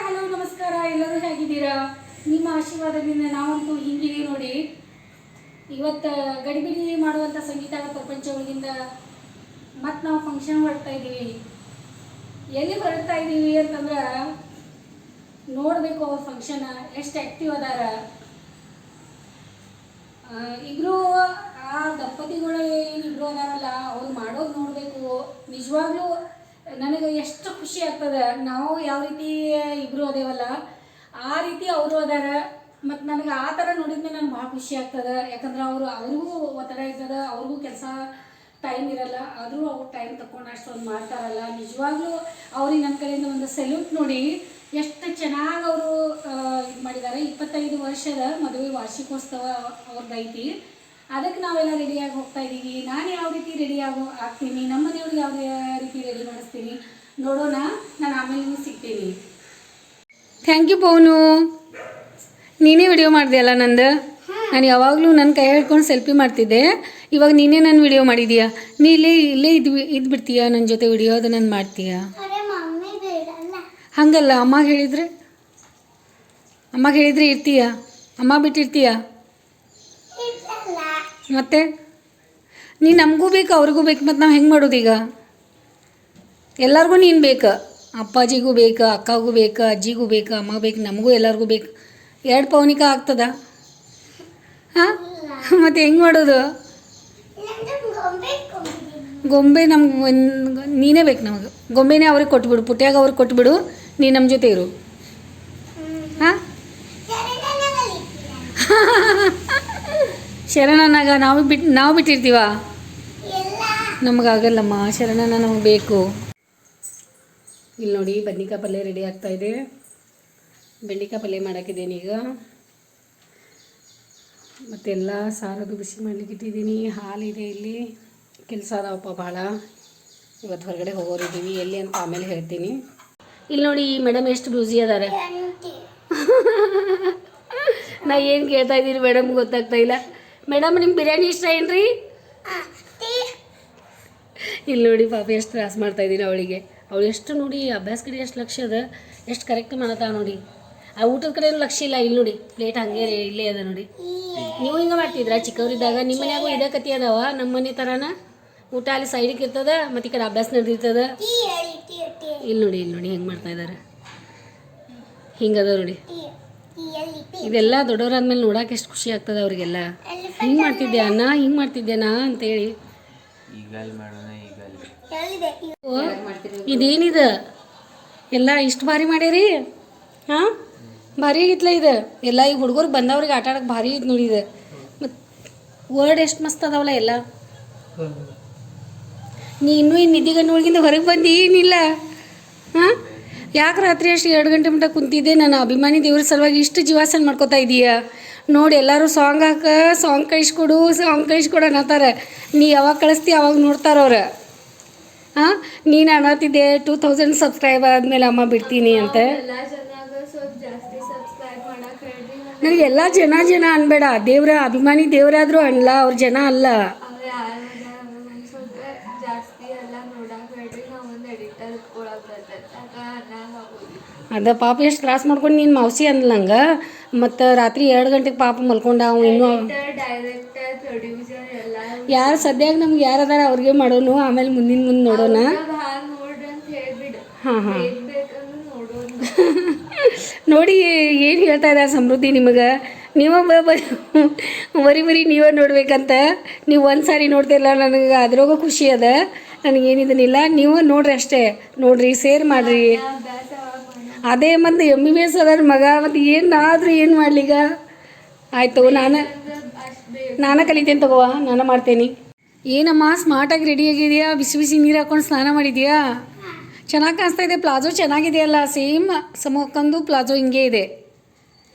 Hello ನಮಸ್ಕಾರ. ಎಲ್ಲರೂ ಹೇಗಿದ್ದೀರಾ? ನಿಮ್ಮ ಆಶೀರ್ವಾದದಿಂದ ನಾವಂತೂ ಹಿಂಗಿದೀವಿ ನೋಡಿ. ಇವತ್ತು ಗಡಿಬಿಡಿ ಮಾಡುವಂಥ ಸಂಗೀತ ಪ್ರಪಂಚ ಒಳಗಿಂದ ಮತ್ತು ನಾವು ಫಂಕ್ಷನ್ ಹೊರಡ್ತಾ ಇದ್ದೀವಿ. ಎಲ್ಲಿ ಹೊರಡ್ತಾ ಇದ್ದೀವಿ ಅಂತಂದ್ರೆ ನೋಡಬೇಕು ಅವ್ರ ಫಂಕ್ಷನ್ ಎಷ್ಟು ಆ್ಯಕ್ಟಿವ್ ಅದಾರ. ಇಬ್ಬರು ಆ ದಂಪತಿಗಳು ಏನಿಬ್ರು ಅದಾರಲ್ಲ ಅವ್ರು ಮಾಡೋದು ನೋಡಬೇಕು. ನಿಜವಾಗ್ಲೂ ನನಗೆ ಎಷ್ಟು ಖುಷಿ ಆಗ್ತದೆ. ನಾವು ಯಾವ ರೀತಿ ಇಬ್ಬರು ಅದೇವಲ್ಲ ಆ ರೀತಿ ಅವರು ಅದಾರ. ಮತ್ತು ನನಗೆ ಆ ಥರ ನೋಡಿದ್ಮೇಲೆ ನನಗೆ ಭಾಳ ಖುಷಿ ಆಗ್ತದೆ. ಯಾಕಂದ್ರೆ ಅವ್ರಿಗೂ ಒತ್ತಡ ಇರ್ತದೆ, ಅವ್ರಿಗೂ ಕೆಲಸ ಟೈಮ್ ಇರಲ್ಲ, ಆದರೂ ಅವ್ರು ಟೈಮ್ ತಗೊಂಡು ಅಷ್ಟೊಂದು ಮಾಡ್ತಾರಲ್ಲ. ನಿಜವಾಗ್ಲೂ ಅವ್ರಿಗೆ ನನ್ನ ಕಡೆಯಿಂದ ಒಂದು ಸೆಲ್ಯೂಟ್ ನೋಡಿ. ಎಷ್ಟು ಚೆನ್ನಾಗಿ ಅವರು ಇದು ಮಾಡಿದ್ದಾರೆ. 25 ವರ್ಷದ ಮದುವೆ ವಾರ್ಷಿಕೋತ್ಸವ ಅವ್ರದ್ದು ಐತಿ. ಅದಕ್ಕೆ ನಾವೆಲ್ಲ ರೆಡಿಯಾಗಿ ಹೋಗ್ತಾ ಇದ್ದೀವಿ. ನಾನು ಯಾವ ರೀತಿ ಆಗ್ತೀನಿ, ನಮ್ಮ ಮನೆಯವ್ರಿಗೆ ಯಾವ ರೀತಿ ರೆಡಿ ಮಾಡಿಸ್ತೀನಿ ನೋಡೋಣ. ನಾನು ಆಮೇಲೆ ನಿಮಗೆ ಸಿಗ್ತೀನಿ. ಥ್ಯಾಂಕ್ ಯು ಪೌನು, ನೀನೇ ವಿಡಿಯೋ ಮಾಡಿದೆಯಲ್ಲ ನಂದು. ನಾನು ಯಾವಾಗಲೂ ನನ್ನ ಕೈ ಹಿಡ್ಕೊಂಡು ಸೆಲ್ಫಿ ಮಾಡ್ತಿದ್ದೆ. ಇವಾಗ ನೀನೇ ನನ್ನ ವಿಡಿಯೋ ಮಾಡಿದೀಯಾ. ನೀ ಇಲ್ಲೇ ಇದು ಬಿಡ್ತೀಯಾ ನನ್ನ ಜೊತೆ ವಿಡಿಯೋ, ಅದು ನಾನು ಮಾಡ್ತೀಯಾ? ಹಂಗಲ್ಲ, ಅಮ್ಮಗೆ ಹೇಳಿದ್ರೆ ಇರ್ತೀಯಾ? ಅಮ್ಮ ಬಿಟ್ಟಿರ್ತೀಯಾ? ಮತ್ತೆ ನೀನು ನಮಗೂ ಬೇಕು ಅವ್ರಿಗೂ ಬೇಕು. ಮತ್ತು ನಾವು ಹೆಂಗೆ ಮಾಡೋದು ಈಗ? ಎಲ್ಲರಿಗೂ ನೀನು ಬೇಕು, ಅಪ್ಪಾಜಿಗೂ ಬೇಕು, ಅಕ್ಕಗೂ ಬೇಕು, ಅಜ್ಜಿಗೂ ಬೇಕು, ಅಮ್ಮ ಬೇಕು, ನಮಗೂ ಎಲ್ಲರಿಗೂ ಬೇಕು. 2 ಪೌನಿಕ ಆಗ್ತದ? ಹಾಂ, ಮತ್ತು ಹೆಂಗೆ ಮಾಡೋದು? ಗೊಂಬೆ ನಮ್ಗೆ ನೀನೇ ಬೇಕು. ನಮಗೆ ಗೊಂಬೆನೇ ಅವ್ರಿಗೆ ಕೊಟ್ಬಿಡು, ಪುಟ್ಯಾಗ ಅವ್ರಿಗೆ ಕೊಟ್ಬಿಡು. ನೀನು ನಮ್ಮ ಜೊತೆ ಇರು. ಹಾಂ, ಶರಣನಾಗ ನಾವು ಬಿಟ್ಟಿರ್ತೀವ? ನಮಗಾಗಲ್ಲಮ್ಮ, ಶರಣನ ನಮಗೆ ಬೇಕು. ಇಲ್ಲಿ ನೋಡಿ, ಬದ್ನಿಕಾಯಿ ಪಲ್ಯ ರೆಡಿ ಆಗ್ತಾಯಿದೆ. ಬೆಂಡೆಕಾಯಿ ಪಲ್ಯ ಮಾಡೋಕ್ಕಿದ್ದೀನಿ ಈಗ. ಮತ್ತೆಲ್ಲ ಸಾರದು ಬಿಸಿ ಮಾಡ್ಲಿಕ್ಕೆ ಇಟ್ಟಿದ್ದೀನಿ. ಹಾಲಿದೆ, ಇಲ್ಲಿ ಕೆಲಸ ಅದಾವಪ್ಪ ಭಾಳ. ಇವತ್ತು ಹೊರಗಡೆ ಹೋಗೋರಿದ್ದೀವಿ, ಎಲ್ಲಿ ಅಂತ ಆಮೇಲೆ ಹೇಳ್ತೀನಿ. ಇಲ್ಲಿ ನೋಡಿ, ಈ ಮೇಡಮ್ ಎಷ್ಟು ಬ್ಯೂಸಿ ಅದಾರೆ. ನಾ ಏನು ಕೇಳ್ತಾ ಇದ್ದೀನಿ ಮೇಡಮ್ ಗೊತ್ತಾಗ್ತಾ ಇಲ್ಲ. ಮೇಡಮ್, ನಿಮ್ಮ ಬಿರಿಯಾನಿ ಇಷ್ಟ ಏನ್ರಿ? ಇಲ್ಲಿ ನೋಡಿ ಪಾಪ ಎಷ್ಟು ತ್ರಾಸ ಮಾಡ್ತಾಯಿದ್ದೀನಿ ಅವಳಿಗೆ. ಅವಳು ಎಷ್ಟು ನೋಡಿ ಅಭ್ಯಾಸ ಕಡೆ ಎಷ್ಟು ಲಕ್ಷ್ಯ ಅದ, ಎಷ್ಟು ಕರೆಕ್ಟ್ ಮಾಡತ್ತಾವ ನೋಡಿ. ಆ ಊಟದ ಕಡೆ ಲಕ್ಷ್ಯ ಇಲ್ಲ. ಇಲ್ಲಿ ನೋಡಿ ಪ್ಲೇಟ್ ಹಾಗೆ ಇಲ್ಲೇ ಅದ ನೋಡಿ. ನೀವು ಹಿಂಗೆ ಮಾಡ್ತಿದ್ರಾ ಚಿಕ್ಕವರಿದ್ದಾಗ? ನಿಮ್ಮ ಮನ್ಯಾಗೂ ಇದೇ ಕತಿ ಅದಾವ ನಮ್ಮ ಮನೆ ಥರನ? ಊಟ ಅಲ್ಲಿ ಸೈಡಿಗೆ ಇರ್ತದ, ಮತ್ತು ಈ ಕಡೆ ಅಭ್ಯಾಸ ನಡೆದಿರ್ತದ. ಇಲ್ಲಿ ನೋಡಿ ಹೆಂಗೆ ಮಾಡ್ತಾ ಇದ್ದಾರೆ. ಹಿಂಗದ ನೋಡಿ. ಇದೆಲ್ಲ ದೊಡ್ಡವರಾದ್ಮೇಲೆ ನೋಡಕ್ಕೆ ಎಷ್ಟು ಖುಷಿ ಆಗ್ತದೆ ಅವ್ರಿಗೆಲ್ಲ. ಹಿಂಗೆ ಮಾಡ್ತಿದ್ದೆ ಅಣ್ಣ, ಹಿಂಗೆ ಮಾಡ್ತಿದ್ದೇನಾ ಅಂತೇಳಿ. ಇದೇನಿದೆ ಎಲ್ಲ ಇಷ್ಟು ಭಾರಿ ಮಾಡ್ಯಾರಿ? ಹಾಂ, ಭಾರಿ ಆಗಿತ್ಲ ಇದು ಎಲ್ಲ. ಈಗ ಹುಡುಗರು ಬಂದವ್ರಿಗೆ ಆಟ ಆಡೋಕೆ ಭಾರಿ ಇದು ನೋಡಿ. ಇದು ಮತ್ತು ವರ್ಡ್ ಎಷ್ಟು ಮಸ್ತ್ ಅದಾವಲ್ಲ ಎಲ್ಲ. ನೀ ಇನ್ನೂ ನಿದ್ದಿಗಣ್ಣು ಒಳಗಿಂದ ಹೊರಗೆ ಬಂದು ಏನಿಲ್ಲ. ಹಾಂ, ಯಾಕೆ ರಾತ್ರಿ ಅಷ್ಟು 2 ಗಂಟೆ ಮಟ್ಟ ಕುಂತಿದ್ದೆ? ನನ್ನ ಅಭಿಮಾನಿ ದೇವ್ರ ಸಲುವಾಗಿ ಇಷ್ಟು ಜೀವಾಸನ ಮಾಡ್ಕೋತಾ ಇದೀಯಾ ನೋಡಿ. ಎಲ್ಲರೂ ಸಾಂಗ್ ಕಳಿಸ್ಕೊಡು ಅನ್ನತ್ತಾರೆ. ನೀ ಯಾವಾಗ ಕಳಿಸ್ತೀಯ ಅವಾಗ ನೋಡ್ತಾರವ್ರು. ಹಾಂ, ನೀನು ಅನ್ನತ್ತಿದ್ದೆ 2000 ಸಬ್ಸ್ಕ್ರೈಬ್ ಆದಮೇಲೆ ಅಮ್ಮ ಬಿಡ್ತೀನಿ ಅಂತ. ನನಗೆ ಎಲ್ಲ ಜನ ಅನ್ಬೇಡ. ದೇವ್ರ ಅಭಿಮಾನಿ ದೇವರಾದರೂ ಅಲ್ಲ, ಅವ್ರ ಜನ ಅಲ್ಲ. ಅದ ಪಾಪ ಎಷ್ಟು ತ್ರಾಸ ಮಾಡ್ಕೊಂಡು ನೀನು ಮೌಸಿ ಅಂದ್ಲಂಗೆ. ಮತ್ತು ರಾತ್ರಿ 2 ಗಂಟೆಗೆ ಪಾಪ ಮಲ್ಕೊಂಡ. ಅವ ಇನ್ನೂ ಯಾರು ಸದ್ಯಾಗ ನಮ್ಗೆ ಯಾರದಾರ ಅವ್ರಿಗೆ ಮಾಡೋನು, ಆಮೇಲೆ ಮುಂದೆ ನೋಡೋಣ. ಹಾಂ ನೋಡಿ ಏನು ಹೇಳ್ತಾ ಇದ್ದಾರೆ ಸಮೃದ್ಧಿ ನಿಮಗೆ. ನೀವು ಬರೀ ನೀವೇ ನೋಡ್ಬೇಕಂತ. ನೀವು ಒಂದು ಸಾರಿ ನೋಡ್ತಿಲ್ಲ, ನನಗೆ ಅದ್ರಾಗ ಖುಷಿ ಅದ. ನನಗೇನಿದನಿಲ್ಲ, ನೀವು ನೋಡ್ರಿ ಅಷ್ಟೇ. ನೋಡ್ರಿ, ಶೇರ್ ಮಾಡಿರಿ. ಅದೇ ಮತ್ತು MBBS ಅದಾರ ಮಗ. ಮತ್ತು ಏನಾದರೂ ಏನು ಮಾಡ್ಲಿಗ? ಆಯಿತು, ನಾನು ಕಲಿತೇನೆ ತಗೋವ, ನಾನು ಮಾಡ್ತೇನೆ. ಏನಮ್ಮ ಸ್ಮಾರ್ಟಾಗಿ ರೆಡಿಯಾಗಿದೆಯಾ? ಬಿಸಿ ನೀರು ಹಾಕ್ಕೊಂಡು ಸ್ನಾನ ಮಾಡಿದ್ಯಾ? ಚೆನ್ನಾಗಿ ಕಾಣಿಸ್ತಾ ಇದೆ. ಪ್ಲಾಜೋ ಚೆನ್ನಾಗಿದೆಯಲ್ಲ, ಸೇಮ್ ಸಮೋಕಂದು ಪ್ಲಾಜೋ ಹಿಂಗೆ ಇದೆ.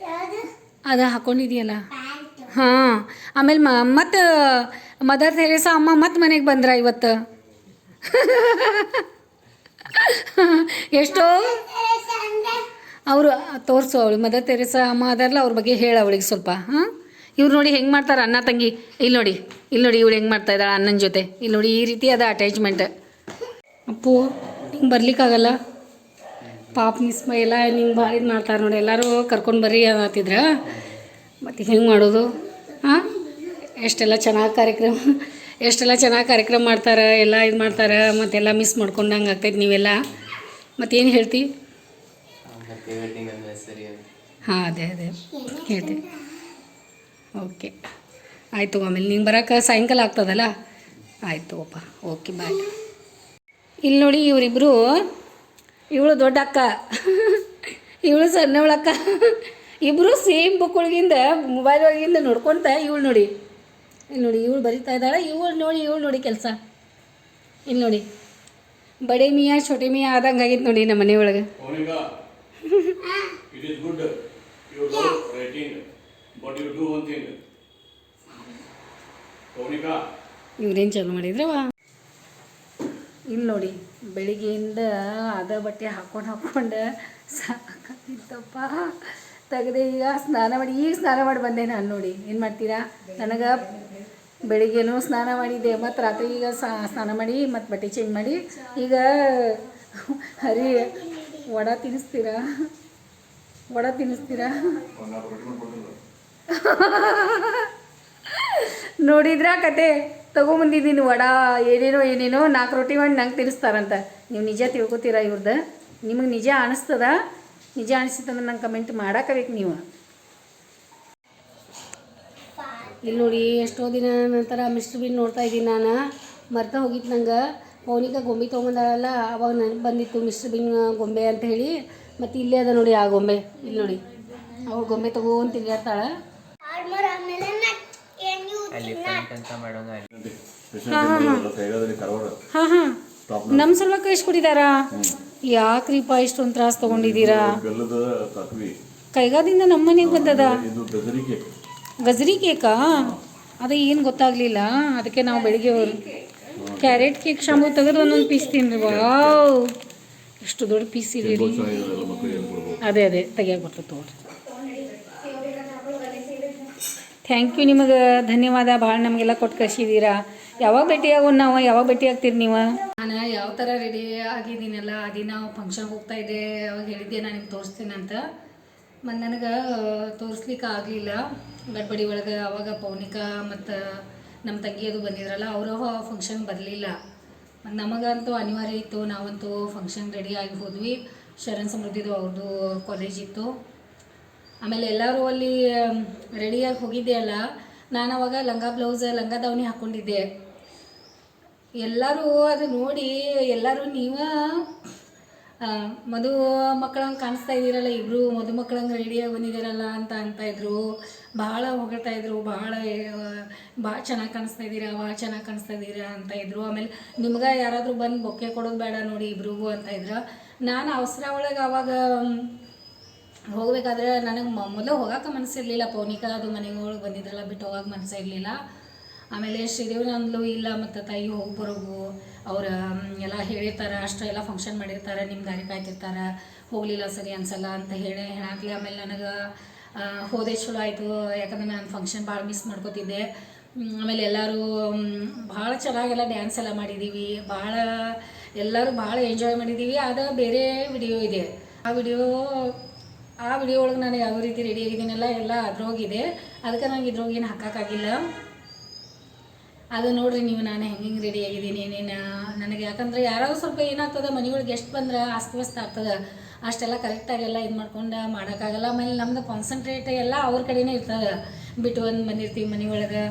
ಅದು ಹಾಕ್ಕೊಂಡಿದೆಯಲ್ಲ. ಹಾಂ, ಆಮೇಲೆ ಮತ್ತು ಮದರ್ ತೆರೇಸಾ ಅಮ್ಮ ಮತ್ತು ಮನೆಗೆ ಬಂದ್ರ ಇವತ್ತು. ಎಷ್ಟೋ ಅವರು ತೋರಿಸು. ಅವಳು ಮದರ್ ತೆರೇಸಾ ಅಮ್ಮ ಅದಾರಲ್ಲ, ಅವ್ರ ಬಗ್ಗೆ ಹೇಳ ಅವಳಿಗೆ ಸ್ವಲ್ಪ. ಹಾಂ, ಇವ್ರು ನೋಡಿ ಹೆಂಗೆ ಮಾಡ್ತಾರೆ ಅಣ್ಣ ತಂಗಿ. ಇಲ್ಲಿ ನೋಡಿ ಇವಳು ಹೆಂಗೆ ಮಾಡ್ತಾ ಇದ್ದಾಳೆ ಅಣ್ಣನ ಜೊತೆ. ಇಲ್ಲಿ ನೋಡಿ ಈ ರೀತಿ ಅದ ಅಟ್ಯಾಚ್ಮೆಂಟ್. ಅಪ್ಪು ಹಿಂಗೆ ಬರ್ಲಿಕ್ಕಾಗಲ್ಲ. ಪಾಪ ಮಿಸ್ ಎಲ್ಲ ನಿಂಗೆ ಭಾಳ ಇದು ಮಾಡ್ತಾರೆ ನೋಡಿ, ಎಲ್ಲರೂ ಕರ್ಕೊಂಡು ಬರ್ರಿ ಅನ್ನತ್ತಿದ್ರ. ಮತ್ತು ಹೆಂಗೆ ಮಾಡೋದು? ಹಾಂ, ಎಷ್ಟೆಲ್ಲ ಚೆನ್ನಾಗಿ ಕಾರ್ಯಕ್ರಮ ಮಾಡ್ತಾರೆ, ಎಲ್ಲ ಇದು ಮಾಡ್ತಾರೆ, ಮತ್ತೆಲ್ಲ ಮಿಸ್ ಮಾಡ್ಕೊಂಡಂಗೆ ಆಗ್ತೈತೆ ನೀವೆಲ್ಲ. ಮತ್ತೇನು ಹೇಳ್ತಿ? ಹಾಂ, ಅದೇ ಹೇಳ್ತೀವಿ. ಓಕೆ, ಆಯಿತು. ಆಮೇಲೆ ನಿಂಗೆ ಬರೋಕೆ ಸಾಯಂಕಾಲ ಆಗ್ತದಲ್ಲ? ಆಯಿತು ಅಪ್ಪ, ಓಕೆ, ಬಾಯ್. ಇಲ್ಲಿ ನೋಡಿ, ಇವರಿಬ್ಬರು, ಇವಳು ದೊಡ್ಡ ಅಕ್ಕ, ಇವಳು ಸಣ್ಣವಳಕ್ಕ, ಇಬ್ಬರು ಸೇಮ್ ಬುಕ್ ಒಳಗಿಂದ ಮೊಬೈಲ್ ಒಳಗಿಂದ ನೋಡ್ಕೊತ ಇವಳು ನೋಡಿ, ಇಲ್ಲಿ ನೋಡಿ ಇವಳು ಬರಿತಾ ಇದ್ದಾಳೆ, ಇವಳು ನೋಡಿ ಕೆಲಸ. ಇಲ್ಲಿ ನೋಡಿ, ಬಡೆ ಮಿಯಾ ಛೋಟೆ ಮಿಯಾ ಆದಂಗೆ ಆಗಿತ್ತು ನೋಡಿ ನಮ್ಮ ಮನೆಯೊಳಗೆ. ಇವ್ರೇನು ಚಾಲು ಮಾಡಿದ್ರವ. ಇಲ್ಲಿ ನೋಡಿ, ಬೆಳಿಗ್ಗೆಯಿಂದ ಅದ ಬಟ್ಟೆ ಹಾಕ್ಕೊಂಡು ಸಾಕಾಗಿತ್ತಪ್ಪ. ತೆಗೆದೆ ಈಗ ಸ್ನಾನ ಮಾಡಿ ಬಂದೆ ನಾನು. ನೋಡಿ ಏನು ಮಾಡ್ತೀರಾ, ನನಗೆ ಬೆಳಿಗ್ಗೆನೂ ಸ್ನಾನ ಮಾಡಿದ್ದೆ, ಮತ್ತು ರಾತ್ರಿ ಈಗ ಸ್ನಾನ ಮಾಡಿ ಮತ್ತು ಬಟ್ಟೆ ಚೇಂಜ್ ಮಾಡಿ ಈಗ ಹರಿ ವಡ ತಿನ್ನಿಸ್ತೀರಾ? ನೋಡಿದ್ರಾ ಕತೆ? ತೊಗೊಂಬಂದಿದ್ದೀನಿ ವಡ, ಏನೇನೋ 4 ರೊಟ್ಟಿ ಮಾಡಿ ನಂಗೆ ತಿನ್ನಿಸ್ತಾರಂತ. ನೀವು ನಿಜ ತಿಳ್ಕೊತೀರಾ ಇವ್ರದ್ದು? ನಿಮಗೆ ನಿಜ ಅನಿಸ್ತದ? ನಿಜ ಅನಿಸ್ತಂದ್ರೆ ನಂಗೆ ಕಮೆಂಟ್ ಮಾಡಾಕಬೇಕು ನೀವು. ಇಲ್ಲಿ ನೋಡಿ, ಎಷ್ಟೋ ದಿನ ನಂತರ ಮಿಸ್ಟರ್ ಬಿನ್ ನೋಡ್ತಾ ಇದ್ದೀನಿ ನಾನು. ಮರ್ತಾ ಹೋಗಿತ್ತು ನಂಗೆ. ಪೌನಿಕ ಗೊಂಬೆ ತೊಗೊಂಬಂದಾಳಲ್ಲ, ಅವಾಗ ನನಗೆ ಬಂದಿತ್ತು ಮಿಸ್ಟರ್ ಬಿನ್ ಗೊಂಬೆ ಅಂತ ಹೇಳಿ. ಮತ್ತು ಇಲ್ಲೇ ಅದ ನೋಡಿ ಆ ಗೊಂಬೆ. ಇಲ್ಲಿ ನೋಡಿ, ಅವಳು ಗೊಂಬೆ ತೊಗೊಂಡು ತಿರ್ಗಾಡ್ತಾಳೆ. ಹಾಂ, ನಮ್ಮ ಸಲುವಾಗಿ ಕಳಿಸ್ಕೊಟ್ಟಿದ್ದಾರ. ಯಾಕ್ರಿಪ್ಪ ಇಷ್ಟೊಂದು ತ್ರಾಸ ತೊಗೊಂಡಿದ್ದೀರಾ? ಕೈಗಾದಿಂದ ನಮ್ಮ ಮನೆಗೆ ಬಂದದ ಗಜರಿ ಕೇಕಾ? ಅದು ಏನು ಗೊತ್ತಾಗಲಿಲ್ಲ, ಅದಕ್ಕೆ ನಾವು ಬೆಳಿಗ್ಗೆ ಕ್ಯಾರೆಟ್ ಕೇಕ್ ಶಾಂಬು ತೆಗೆದು ಒಂದೊಂದು ಪೀಸ್ ತಿನ್ರಿ. ವಾವ್, ಎಷ್ಟು ದೊಡ್ಡ ಪೀಸ್ ಇದೆ ರೀ. ಅದೇ ತೆಗಿಯಾಕೆ ಬರ್ತದೆ ತಗೋರಿ. ಥ್ಯಾಂಕ್ ಯು, ನಿಮಗೆ ಧನ್ಯವಾದ ಭಾಳ. ನಮಗೆಲ್ಲ ಕೊಟ್ಟು ಕಳಿಸಿದ್ದೀರಾ. ಯಾವಾಗ ಭೇಟಿಯಾಗೋಣ ನಾವು? ಯಾವಾಗ ಭೇಟಿ ಆಗ್ತೀರಿ ನೀವು? ನಾನು ಯಾವ ಥರ ರೆಡಿ ಆಗಿದ್ದೀನಲ್ಲ, ಅದಿನ ಫಂಕ್ಷನ್ಗೆ ಹೋಗ್ತಾ ಇದ್ದೆ, ಅವಾಗ ಹೇಳಿದ್ದೆ ನಾನು ನಿಮ್ಗೆ ತೋರಿಸ್ತೀನಂತ. ಮತ್ತು ನನಗೆ ತೋರಿಸ್ಲಿಕ್ಕೆ ಆಗಲಿಲ್ಲ ಗಡ್ಬಡಿ ಒಳಗೆ. ಅವಾಗ ಪೌನಿಕಾ ಮತ್ತು ನಮ್ಮ ತಂಗಿ ಅದು ಬಂದಿದ್ರಲ್ಲ, ಅವರು ಫಂಕ್ಷನ್ ಬರಲಿಲ್ಲ. ಮತ್ತು ನಮಗಂತೂ ಅನಿವಾರ್ಯ ಇತ್ತು, ನಾವಂತೂ ಫಂಕ್ಷನ್ ರೆಡಿ ಆಗಿ ಹೋದ್ವಿ. ಶರಣ್ ಸಮೃದ್ಧಿದು ಅವ್ರದ್ದು ಕಾಲೇಜ್ ಇತ್ತು. ಆಮೇಲೆ ಎಲ್ಲರೂ ಅಲ್ಲಿ ರೆಡಿಯಾಗಿ ಹೋಗಿದ್ದೆ ಅಲ್ಲ, ನಾನು ಅವಾಗ ಲಂಗ ದಾವಣಿ ಹಾಕ್ಕೊಂಡಿದ್ದೆ. ಎಲ್ಲರೂ ಅದು ನೋಡಿ ಎಲ್ಲರೂ ನೀವು ಮಧು ಮಕ್ಕಳಂಗೆ ಕಾಣಿಸ್ತಾ ಇದ್ದೀರಲ್ಲ, ಇಬ್ಬರು ಮಧುಮಕ್ಕಳಂಗೆ ರೆಡಿಯಾಗಿ ಬಂದಿದ್ದೀರಲ್ಲ ಅಂತ ಭಾಳ ಹೊಗಳ್ತಾಯಿದ್ರು. ಭಾಳ ಚೆನ್ನಾಗಿ ಕಾಣಿಸ್ತಾ ಇದ್ದೀರಾ ಅಂತ ಇದ್ರು. ಆಮೇಲೆ ನಿಮ್ಗೆ ಯಾರಾದರೂ ಬಂದು ಬೊಕ್ಕೆ ಕೊಡೋದು ಬೇಡ ನೋಡಿ ಇಬ್ರಿಗೂ ಅಂತ ಇದ್ರು. ನಾನು ಅವಸರ ಒಳಗೆ ಅವಾಗ ಹೋಗ್ಬೇಕಾದ್ರೆ ನನಗೆ ಮೊದಲು ಹೋಗೋಕೆ ಮನಸ್ಸಿರಲಿಲ್ಲ. ಪೌನಿಕಾ ಅದು ಮನೆಗೆ ಒಳಗೆ ಬಂದಿದ್ರಲ್ಲ, ಬಿಟ್ಟು ಹೋಗೋಕೆ ಮನಸ್ಸಿರಲಿಲ್ಲ. ಆಮೇಲೆ ಶ್ರೀದೇವಿ ಅಂದ್ಲು, ಇಲ್ಲ ಮತ್ತು ತಾಯಿ ಹೋಗಿ ಬರೋಗು, ಅವ್ರು ಎಲ್ಲ ಹೇಳಿರ್ತಾರೆ, ಅಷ್ಟೆಲ್ಲ ಫಂಕ್ಷನ್ ಮಾಡಿರ್ತಾರೆ, ನಿಮ್ಮ ದಾರಿ ಕಾಯ್ತಿರ್ತಾರೆ, ಹೋಗಲಿಲ್ಲ ಸರಿ ಅನ್ಸಲ್ಲ ಅಂತ ಹೇಳಾಕ್ಲಿ. ಆಮೇಲೆ ನನಗೆ ಹೋದೆ ಚಲೋ ಆಯಿತು, ಯಾಕಂದ್ರೆ ನಾನು ಫಂಕ್ಷನ್ ಭಾಳ ಮಿಸ್ ಮಾಡ್ಕೋತಿದ್ದೆ. ಆಮೇಲೆ ಎಲ್ಲರೂ ಭಾಳ ಚೆನ್ನಾಗೆಲ್ಲ ಡ್ಯಾನ್ಸ್ ಎಲ್ಲ ಮಾಡಿದ್ದೀವಿ, ಎಲ್ಲರೂ ಭಾಳ ಎಂಜಾಯ್ ಮಾಡಿದ್ದೀವಿ. ಅದು ಬೇರೆ ವಿಡಿಯೋ ಇದೆ, ಆ ವಿಡಿಯೋ ಒಳಗೆ ನಾನು ಯಾವ ರೀತಿ ರೆಡಿ ಆಗಿದ್ದೀನಲ್ಲ ಎಲ್ಲ ಅದ್ರೋಗಿದೆ. ಅದಕ್ಕೆ ನನಗೆ ಇದ್ರೋಗೇನು ಹಾಕೋಕ್ಕಾಗಿಲ್ಲ. ಅದು ನೋಡಿರಿ ನೀವು, ನಾನು ಹೆಂಗೆ ರೆಡಿ ಆಗಿದ್ದೀನಿ ಏನೇನು ನನಗೆ. ಯಾಕಂದರೆ ಯಾರಾದ್ರೂ ಸ್ವಲ್ಪ ಏನಾಗ್ತದೆ, ಮನೆಯೊಳಗೆ ಎಷ್ಟು ಬಂದ್ರೆ ಅಸ್ತವ್ಯಸ್ತ ಆಗ್ತದೆ, ಅಷ್ಟೆಲ್ಲ ಕರೆಕ್ಟಾಗೆಲ್ಲ ಇದು ಮಾಡ್ಕೊಂಡು ಮಾಡೋಕ್ಕಾಗಲ್ಲ. ಆಮೇಲೆ ನಮ್ಮದು ಕಾನ್ಸಂಟ್ರೇಟ್ ಎಲ್ಲ ಅವ್ರ ಕಡೆನೇ ಇರ್ತದೆ. ಬಿಟ್ಟು ಬಂದಿರ್ತೀವಿ ಮನೆಯೊಳಗೆ,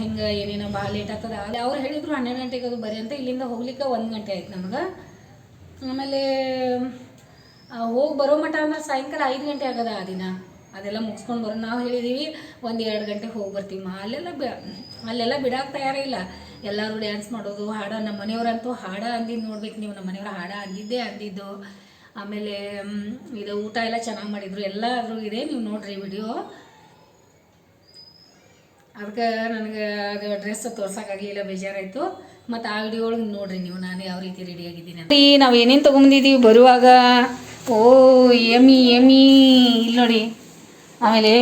ಹೆಂಗೆ ಏನೇನೋ ಭಾಳ ಲೇಟ್ ಆಗ್ತದೆ. ಅವ್ರು ಹೇಳಿದರು 12 ಗಂಟೆಗೆ ಅದು ಬರೀ ಅಂತ. ಇಲ್ಲಿಂದ ಹೋಗ್ಲಿಕ್ಕೆ 1 ಗಂಟೆ ಆಯ್ತು ನಮ್ಗೆ. ಆಮೇಲೆ ಹೋಗಿ ಬರೋ ಮಟ್ಟ ಅಂದ್ರೆ ಸಾಯಂಕಾಲ 5 ಗಂಟೆ ಆಗದ ಆ ದಿನ. ಅದೆಲ್ಲ ಮುಗಿಸ್ಕೊಂಡು ಬರೋ ನಾವು ಹೇಳಿದ್ದೀವಿ 1-2 ಗಂಟೆಗೆ ಹೋಗಿ ಬರ್ತೀವಿ. ಅಲ್ಲೆಲ್ಲ ಬಿಡೋಕೆ ತಯಾರಿಲ್ಲ. ಎಲ್ಲರೂ ಡ್ಯಾನ್ಸ್ ಮಾಡೋದು, ಹಾಡ. ನಮ್ಮ ಮನೆಯವರಂತೂ ಹಾಡ ಅಂದಿದ್ದು ನೋಡ್ಬೇಕು ನೀವು, ನಮ್ಮ ಮನೆಯವ್ರು ಹಾಡ ಅಂದಿದ್ದು. ಆಮೇಲೆ ಇದು ಊಟ ಎಲ್ಲ ಚೆನ್ನಾಗಿ ಮಾಡಿದರು, ಎಲ್ಲ ಅದ್ರಾಗಿದೆ, ನೀವು ನೋಡಿರಿ ವಿಡಿಯೋ. ಅದಕ್ಕೆ ನನಗೆ ಅದು ಡ್ರೆಸ್ ತೋರ್ಸೋಕ್ಕಾಗಲಿಲ್ಲ, ಬೇಜಾರಾಯಿತು. ಮತ್ತು ಆ ವಿಡಿಯೋ ಒಳಗೆ ನೋಡಿರಿ ನೀವು ನಾನು ಯಾವ ರೀತಿ ರೆಡಿಯಾಗಿದ್ದೀನಿ ಅಂತ. ನಾವು ಏನೇನು ತೊಗೊಂಬಂದಿದ್ದೀವಿ ಬರುವಾಗ. ಓ ಯಮ್ಮಿ ಇಲ್ಲಿ ನೋಡಿ. ಆಮೇಲೆ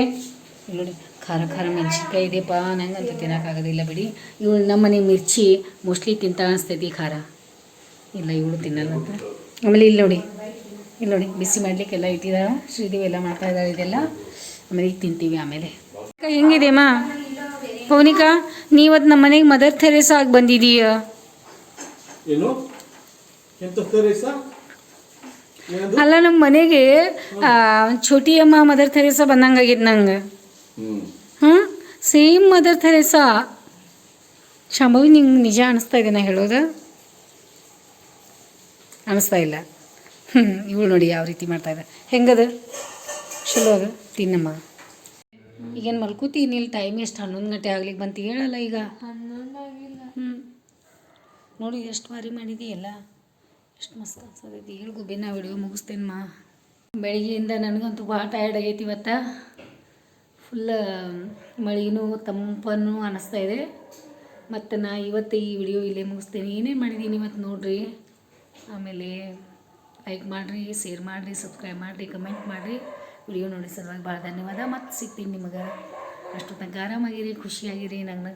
ಇಲ್ಲಿ ನೋಡಿ, ಖಾರ ಮೆಣಸಿನ್ಕಾಯಿ ಇದೆಯಪ್ಪ, ನಂಗಂತೂ ತಿನ್ನೋಕ್ಕಾಗೋದಿಲ್ಲ ಬಿಡಿ. ಇವಳು ನಮ್ಮ ಮನೆ ಮಿರ್ಚಿ ಮೋಸ್ಟ್ಲಿ ತಿಂತ ಅನಿಸ್ತೈತಿ ಖಾರ. ಇಲ್ಲ ಇವಳು ತಿನ್ನಲ್ಲ ಅಂತ. ಆಮೇಲೆ ಇಲ್ಲಿ ನೋಡಿ, ಇಲ್ಲಿ ನೋಡಿ ಬಿಸಿ ಮಾಡಲಿಕ್ಕೆಲ್ಲ ಇಟ್ಟಿದ್ದಾರೆ. ಶ್ರೀದೇವಿ ಎಲ್ಲ ಮಾಡ್ತಾ ಇದ್ದಾಳೆ ಇದೆಲ್ಲ. ಆಮೇಲೆ ಈಗ ತಿಂತೀವಿ. ಆಮೇಲೆ ಹೆಂಗಿದೆಯಮ್ಮ ಪೌನಿಕಾ? ನೀವತ್ತು ನಮ್ಮ ಮನೆಗೆ ಮದರ್ ಥೆರೇಸಾ ಆಗಿ ಬಂದಿದೀಯ. ಏನು ಎಂತ ಥೆರೇಸಾ? ಅಲ್ಲ ನಮ್ಮ ಮನೆಗೆ ಛೋಟಿ ಅಮ್ಮ ಮದರ್ ಥೆರೇಸಾ ಬಂದಂಗಾಗಿತ್ತು ನಂಗೆ. ಹಾಂ ಸೇಮ್ ಮದರ್ ಥೆರೇಸಾ. ಶಾಂಭವಿ ನಿಂಗೆ ನಿಜ ಅನಿಸ್ತಾ ಇದೆ ನಾ ಹೇಳೋದು? ಅನಿಸ್ತಾ ಇಲ್ಲ. ಇವಳು ನೋಡಿ ಯಾವ ರೀತಿ ಮಾಡ್ತಾ ಇದೆ. ಹೆಂಗದ? ಚಲೋ ಅದು. ತಿನ್ನಮ್ಮ. ಈಗೇನು ಮಲ್ಕೋತೀನಿ ಇಲ್ಲಿ. ಟೈಮ್ ಎಷ್ಟು 11 ಗಂಟೆ ಆಗ್ಲಿಕ್ಕೆ ಬಂತು ಹೇಳಲ್ಲ ಈಗ. ನೋಡಿ ಎಷ್ಟು ಬಾರಿ ಮಾಡಿದೆಯಲ್ಲ, ಎಷ್ಟು ಮಸ್ತ್ ಅನ್ಸತೈತಿ. ಹೇಳು ಗುಬ್ಬಿ, ನಾ ವಿಡಿಯೋ ಮುಗಿಸ್ತೇನಮ್ಮ. ಬೆಳಗ್ಗೆಯಿಂದ ನನಗಂತೂ ಭಾಳ ಟಯರ್ಡ್ ಆಗೈತಿ ಇವತ್ತು. ಫುಲ್ ಮಳೆನೂ ತಂಪನ್ನು ಅನ್ನಿಸ್ತಾ ಇದೆ. ಮತ್ತು ನಾ ಇವತ್ತು ಈ ವಿಡಿಯೋ ಇಲ್ಲೇ ಮುಗಿಸ್ತೇನೆ. ಏನೇನು ಮಾಡಿದ್ದೀನಿ ಇವತ್ತು ನೋಡಿರಿ. ಆಮೇಲೆ ಲೈಕ್ ಮಾಡಿರಿ, ಶೇರ್ ಮಾಡಿರಿ, ಸಬ್ಸ್ಕ್ರೈಬ್ ಮಾಡಿರಿ, ಕಮೆಂಟ್ ಮಾಡಿರಿ. ವಿಡಿಯೋ ನೋಡಿ ಸಲುವಾಗಿ ಭಾಳ ಧನ್ಯವಾದ. ಮತ್ತು ಸಿಗ್ತೀನಿ ನಿಮಗೆ. ಅಷ್ಟು ತನಕ ಆರಾಮಾಗಿರಿ, ಖುಷಿಯಾಗಿರಿ. ನಂಗೆ